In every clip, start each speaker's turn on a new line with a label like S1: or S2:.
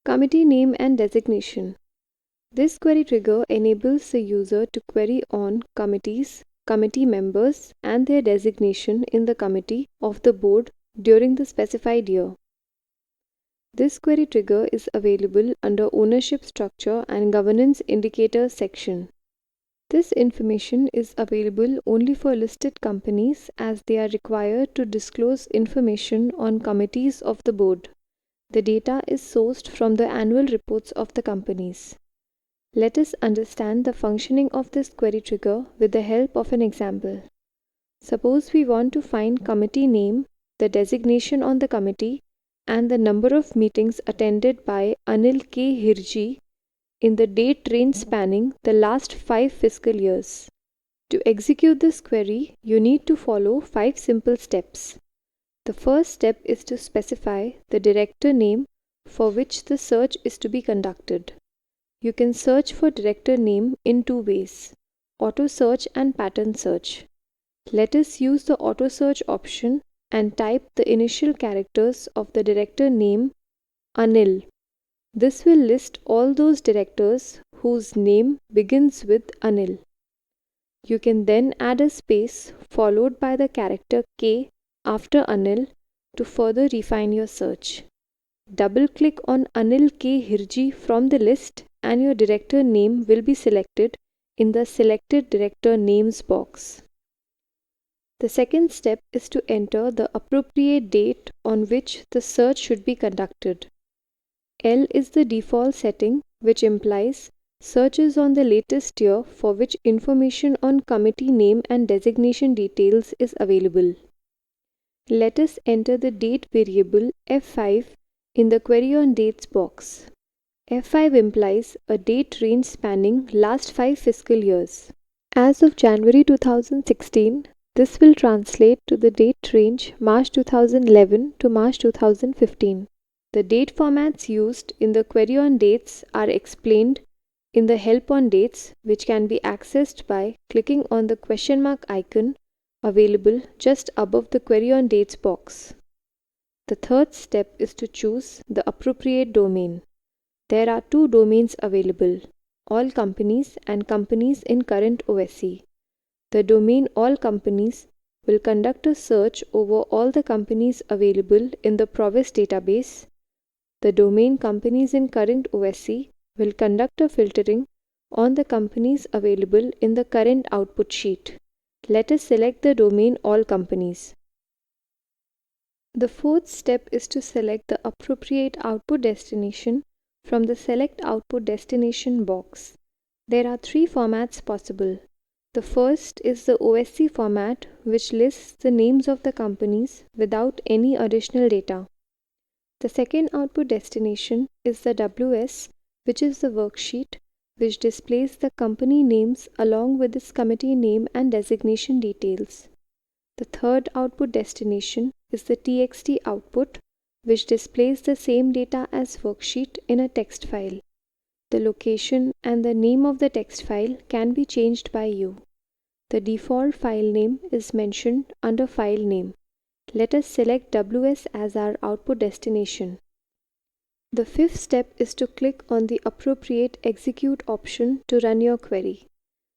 S1: Committee name and designation. This query trigger enables the user to query on committees, committee members, and their designation in the committee of the board during the specified year. This query trigger is available under Ownership Structure and Governance Indicators section. This information is available only for listed companies as they are required to disclose information on committees of the board. The data is sourced from the annual reports of the companies. Let us understand the functioning of this query trigger with the help of an example. Suppose we want to find committee name, the designation on the committee, and the number of meetings attended by Anil K. Hirji in the date range spanning the last 5 fiscal years. To execute this query, you need to follow 5 simple steps. The first step is to specify the director name for which the search is to be conducted. You can search for director name in 2 ways, auto search and pattern search. Let us use the auto search option and type the initial characters of the director name Anil. This will list all those directors whose name begins with Anil. You can then add a space followed by the character K after Anil to further refine your search. Double-click on Anil K. Hirji from the list and your director name will be selected in the Selected Director Names box. The second step is to enter the appropriate date on which the search should be conducted. L is the default setting, which implies searches on the latest year for which information on committee name and designation details is available. Let us enter the date variable F5 in the Query on Dates box. F5 implies a date range spanning last 5 fiscal years. As of January 2016, this will translate to the date range March 2011 to March 2015. The date formats used in the Query on Dates are explained in the Help on Dates, which can be accessed by clicking on the question mark icon available just above the Query on Dates box. The third step is to choose the appropriate domain. There are 2 domains available, All Companies and Companies in Current OSC. The domain All Companies will conduct a search over all the companies available in the Provis database. The domain Companies in Current OSC will conduct a filtering on the companies available in the current output sheet. Let us select the domain All Companies. The fourth step is to select the appropriate output destination from the Select Output Destination box. There are 3 formats possible. The first is the OSC format, which lists the names of the companies without any additional data. The second output destination is the WS, which is the worksheet, which displays the company names along with its committee name and designation details. The third output destination is the TXT output, which displays the same data as worksheet in a text file. The location and the name of the text file can be changed by you. The default file name is mentioned under File Name. Let us select WS as our output destination. The fifth step is to click on the appropriate Execute option to run your query.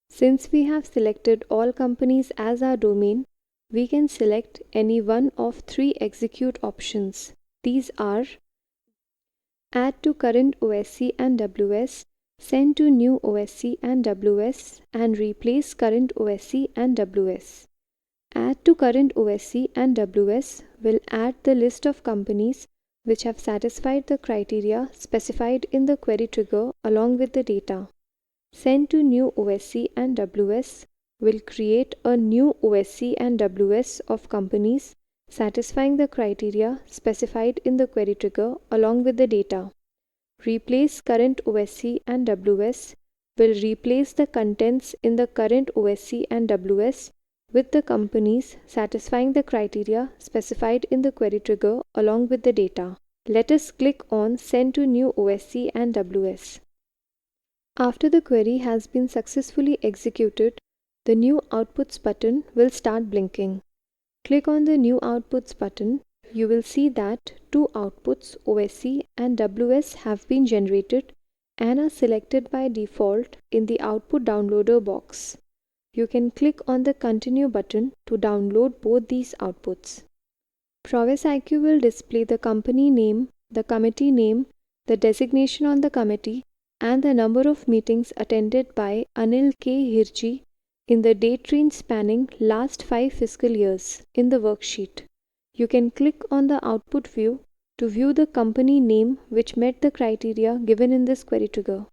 S1: Since we have selected All Companies as our domain, we can select any one of 3 execute options. These are Add to Current OSC and WS, Send to New OSC and WS, and Replace Current OSC and WS. Add to Current OSC and WS will add the list of companies which have satisfied the criteria specified in the query trigger along with the data. Send to New OSC and WS will create a new OSC and WS of companies satisfying the criteria specified in the query trigger along with the data. Replace Current OSC and WS will replace the contents in the current OSC and WS with the companies satisfying the criteria specified in the query trigger along with the data. Let us click on Send to New OSC and WS. After the query has been successfully executed, the New Outputs button will start blinking. Click on the New Outputs button, you will see that two outputs OSC and WS have been generated and are selected by default in the output downloader box. You can click on the Continue button to download both these outputs. Prowess IQ will display the company name, the committee name, the designation on the committee, and the number of meetings attended by Anil K. Hirji in the date range spanning last 5 fiscal years in the worksheet. You can click on the output view to view the company name which met the criteria given in this query trigger.